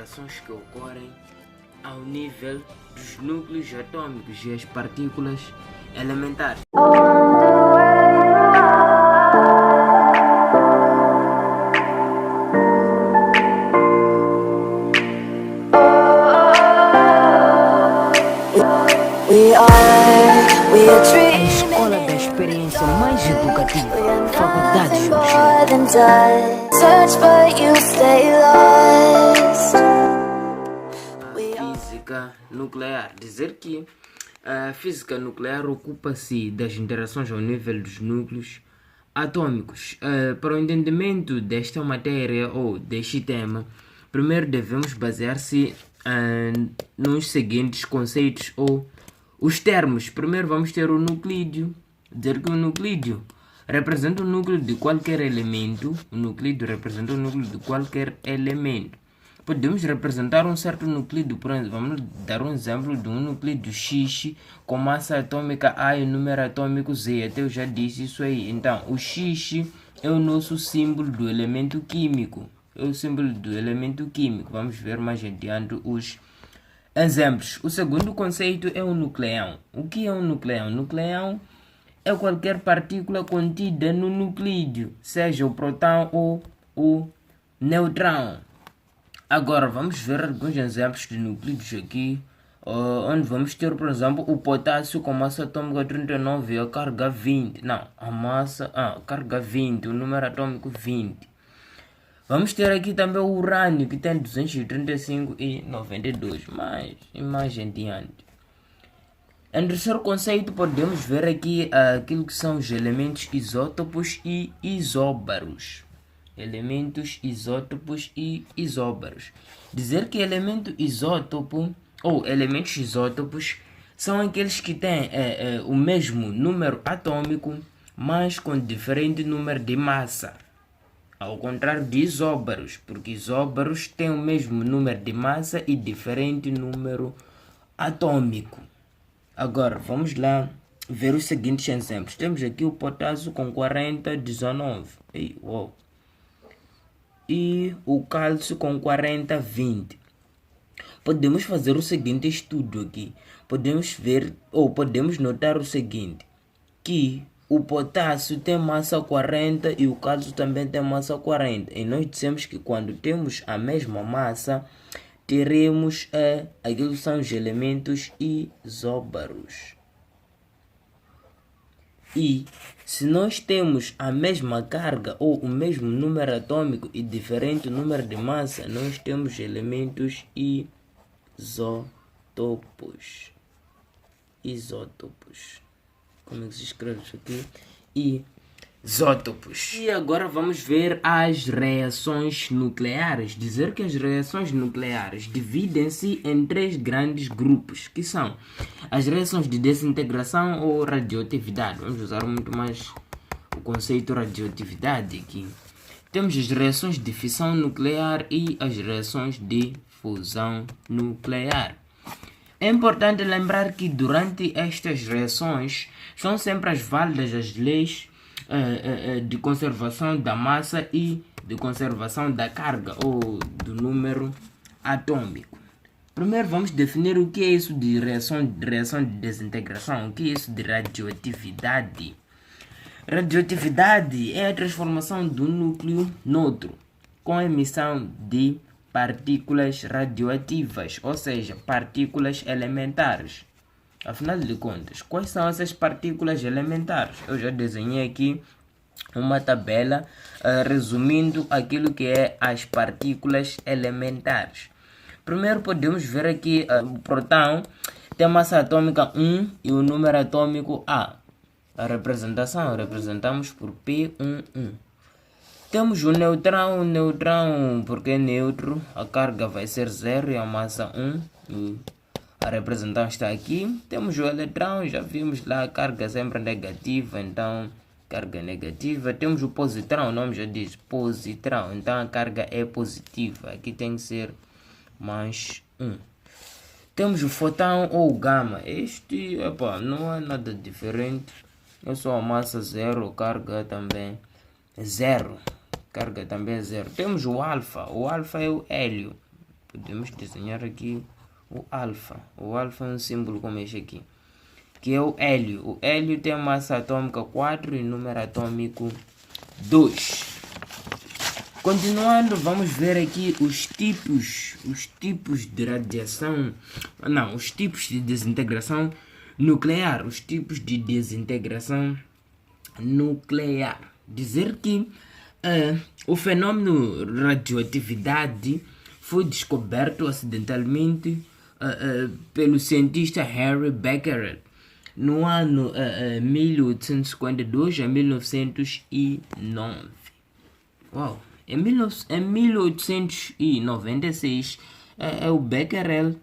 interações que ocorrem ao nível dos núcleos atômicos e as partículas elementares. A escola da experiência mais educativa, Faculdade Física nuclear. Dizer que a física nuclear ocupa-se das interações ao nível dos núcleos atômicos. Para o entendimento desta matéria ou deste tema, primeiro devemos basear-se nos seguintes conceitos ou os termos. Primeiro vamos ter o nuclídeo. Dizer que o nuclídeo representa o núcleo de qualquer elemento. O nuclídeo representa o núcleo de qualquer elemento. Podemos representar um certo nuclídeo, por exemplo, vamos dar um exemplo de um nuclídeo X com massa atômica A e número atômico Z. Até eu já disse isso aí. Então, o X é o nosso símbolo do elemento químico. É o símbolo do elemento químico. Vamos ver mais adiante os exemplos. O segundo conceito é o nucleão. O que é um nucleão? Nucleão é qualquer partícula contida no nuclídeo, seja o próton ou o neutrão. Agora vamos ver alguns exemplos de núclídeos aqui, onde vamos ter, por exemplo, o potássio com massa atômica 39 e a carga 20. Não, a carga 20, o número atômico 20. Vamos ter aqui também o urânio, que tem 235 e 92, mas mais adiante. Em terceiro conceito, podemos ver aqui aquilo que são os elementos isótopos e isóbaros. Elementos isótopos e isóbaros. Dizer que elemento isótopo ou elementos isótopos são aqueles que têm o mesmo número atômico, mas com diferente número de massa. Ao contrário de isóbaros, porque isóbaros têm o mesmo número de massa e diferente número atômico. Agora, vamos lá ver os seguintes exemplos. Temos aqui o potássio com 40, 19. E o cálcio com 40, 20. Podemos fazer o seguinte estudo aqui. Podemos ver, ou podemos notar o seguinte, que o potássio tem massa 40 e o cálcio também tem massa 40. E nós dissemos que quando temos a mesma massa, teremos aquilo que são os elementos isóbaros. E se nós temos a mesma carga ou o mesmo número atômico e diferente número de massa, nós temos elementos isótopos. Isótopos. Como é que se escreve isso aqui? Isótopos. E agora vamos ver as reações nucleares. Dizer que as reações nucleares dividem-se em três grandes grupos, que são as reações de desintegração ou radioatividade. Vamos usar muito mais o conceito radioatividade aqui. Temos as reações de fissão nuclear e as reações de fusão nuclear. É importante lembrar que durante estas reações são sempre as válidas as leis de conservação da massa e de conservação da carga ou do número atômico. Primeiro vamos definir o que é isso de reação de desintegração, o que é isso de radioatividade. Radioatividade é a transformação do núcleo noutro com a emissão de partículas radioativas, ou seja, partículas elementares. Afinal de contas, quais são essas partículas elementares? Eu já desenhei aqui uma tabela resumindo aquilo que é as partículas elementares. Primeiro podemos ver aqui o próton tem massa atômica 1 e o número atômico A. A representação representamos por P11. Temos o neutrão porque é neutro, a carga vai ser 0 e a massa 1. A representação está aqui. Temos o eletrão, já vimos lá, a carga sempre negativa, então carga negativa. Temos o positrão, o nome já diz positrão, então a carga é positiva. Aqui tem que ser mais 1. Temos o fóton ou o gama. Este não é nada diferente. É só a massa 0, carga também 0. Carga também é 0. Temos o alfa. O alfa é o hélio. podemos desenhar aqui o alfa. O alfa é um símbolo como este aqui, que é o hélio. O hélio tem a massa atômica 4 e número atômico 2. Continuando, vamos ver aqui os tipos de radiação, não, os tipos de desintegração nuclear, os tipos de desintegração nuclear. Dizer que o fenômeno radioatividade foi descoberto acidentalmente pelo cientista Henry Becquerel no ano 1852 a 1909. Uau! Em 1896, o Becquerel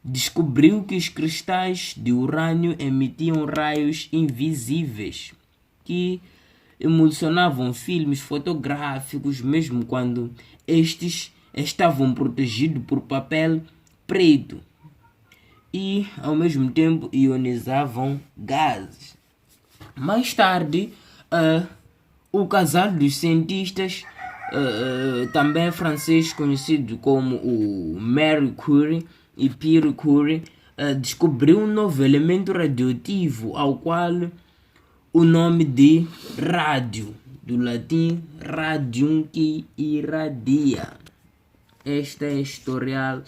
descobriu que os cristais de urânio emitiam raios invisíveis que emulsionavam filmes fotográficos mesmo quando estes estavam protegidos por papel preto e ao mesmo tempo ionizavam gases. Mais tarde, o casal dos cientistas também francês conhecido como o Marie Curie e Pierre Curie descobriu um novo elemento radioativo ao qual o nome de rádio, do latim radium, que irradia. Esta é a historial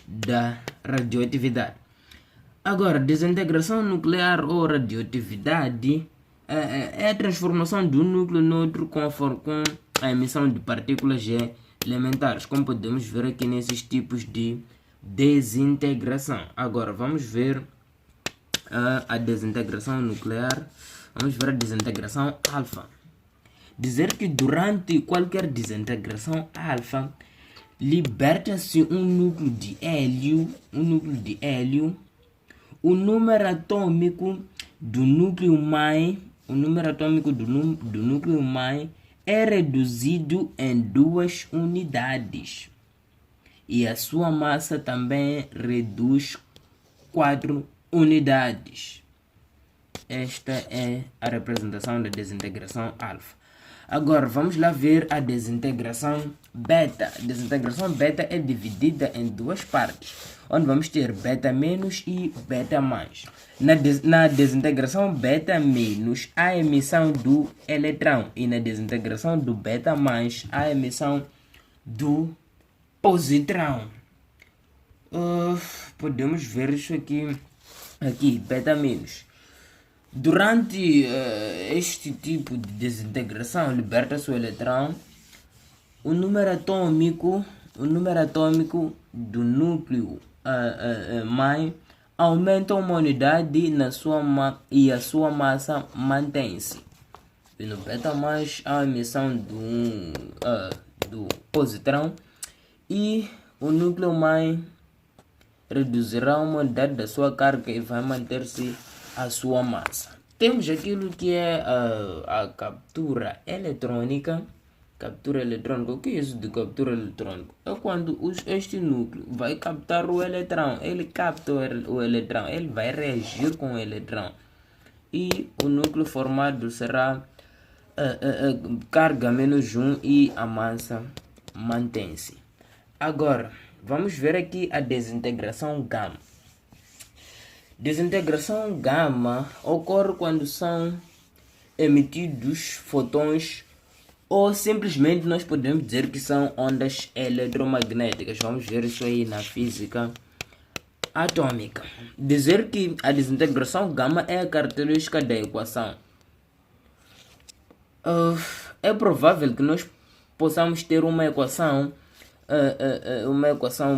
da radioatividade. Agora, desintegração nuclear ou radioatividade é a transformação de um núcleo noutro com a emissão de partículas elementares, como podemos ver aqui nesses tipos de desintegração. Agora, vamos ver a desintegração nuclear. Vamos ver a desintegração alfa. Dizer que durante qualquer desintegração alfa, liberta-se um núcleo de hélio. O número atômico do núcleo mãe do núcleo mãe é reduzido em 2 unidades e a sua massa também reduz 4 unidades. Esta é a representação da desintegração alfa. Agora vamos lá ver a desintegração beta. A desintegração beta é dividida em 2 partes, onde vamos ter beta menos e beta mais. Na desintegração beta menos, há a emissão do eletrão, e na desintegração do beta mais, há a emissão do positrão. Podemos ver isso aqui, beta menos. Durante este tipo de desintegração, liberta-se o eletrão. O número atômico do núcleo mãe aumenta uma unidade e a sua massa mantém-se. E no beta mais, há a emissão do positrão e o núcleo mãe reduzirá uma unidade da sua carga e vai manter-se a sua massa. Temos aquilo que é a captura eletrônica. O que é isso de captura eletrônica? É quando este núcleo vai captar o eletrão. Ele capta o eletrão, ele vai reagir com o eletrão. E o núcleo formado será carga menos 1 e a massa mantém-se. Agora, vamos ver aqui a desintegração gama. Desintegração gama ocorre quando são emitidos fotões ou simplesmente nós podemos dizer que são ondas eletromagnéticas. Vamos ver isso aí na física atômica. Dizer que a desintegração gama é a característica da equação. É provável que nós possamos ter uma equação,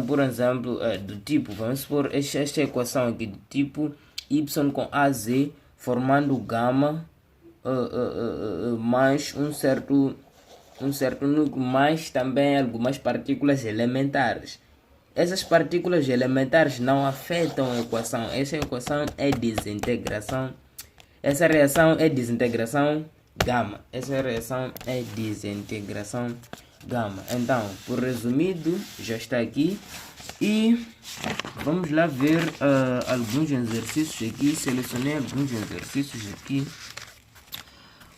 por exemplo, do tipo, vamos supor esta equação aqui, do tipo y com AZ, formando gama mais um certo núcleo, mais também algumas partículas elementares. Essas partículas elementares não afetam a equação. Essa equação é desintegração. Essa reação é desintegração gama. Então, por resumido, já está aqui. E vamos lá ver alguns exercícios aqui. Selecionei alguns exercícios aqui,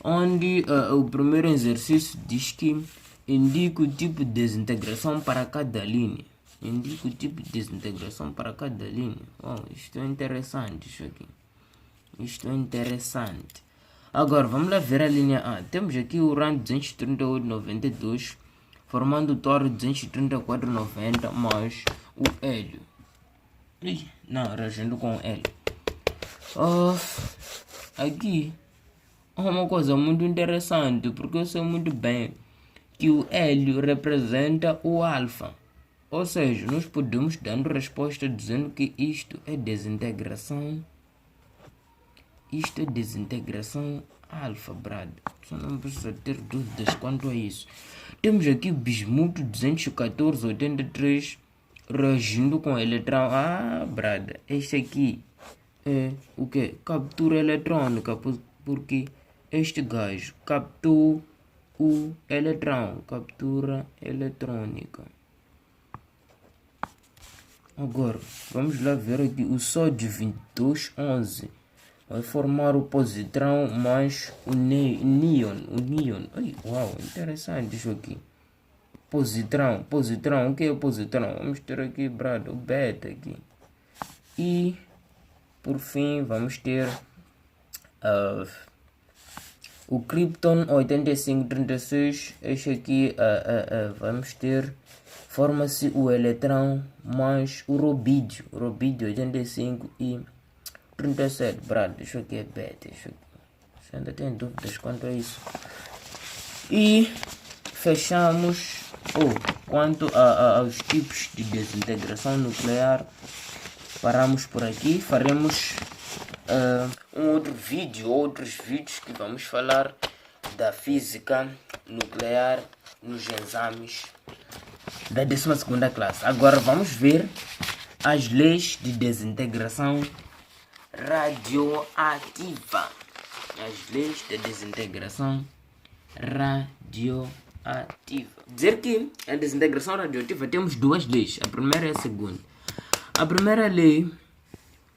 onde o primeiro exercício diz que Indica o tipo de desintegração para cada linha. Indica o tipo de desintegração para cada linha. Oh, isto é interessante, isso aqui. Isto é interessante. Agora, vamos lá ver a linha A. Temos aqui o urânio 238,92, formando o tório 234,90 mais o hélio. Não, reagindo com o hélio. Aqui é uma coisa muito interessante, porque eu sei muito bem que o hélio representa o alfa. Ou seja, nós podemos dar resposta dizendo que isto é desintegração. Isto é desintegração alfa, brad. Só não precisa ter dúvidas quanto a isso. Temos aqui o bismuto 214,83 reagindo com eletrão. Brad, este aqui é o que? Captura eletrônica, porque este gajo captou o eletrão. Captura eletrônica. Agora, vamos lá ver aqui o sódio 2211. Vai formar o positrão mais o níon. Ai, uau, interessante isso aqui. Positrão, o que é o positrão? Vamos ter aqui, brado, o beta aqui. E, por fim, vamos ter o Krypton 8536. Este aqui, vamos ter, forma-se o eletrão mais o robídio. Robídio 85 e 37, brado, isso aqui é beta, isso aqui. Você ainda tem dúvidas quanto a isso. E fechamos, quanto aos tipos de desintegração nuclear, paramos por aqui. Faremos um outro vídeo, outros vídeos que vamos falar da física nuclear nos exames da 12ª classe. Agora vamos ver as leis de desintegração radioativa. As leis da desintegração radioativa. Dizer que a desintegração radioativa temos duas leis. A primeira e a segunda. A primeira lei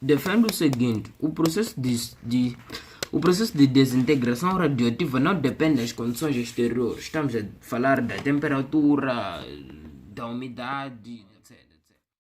defende o seguinte: o processo de desintegração radioativa não depende das condições exteriores. Estamos a falar da temperatura, da umidade.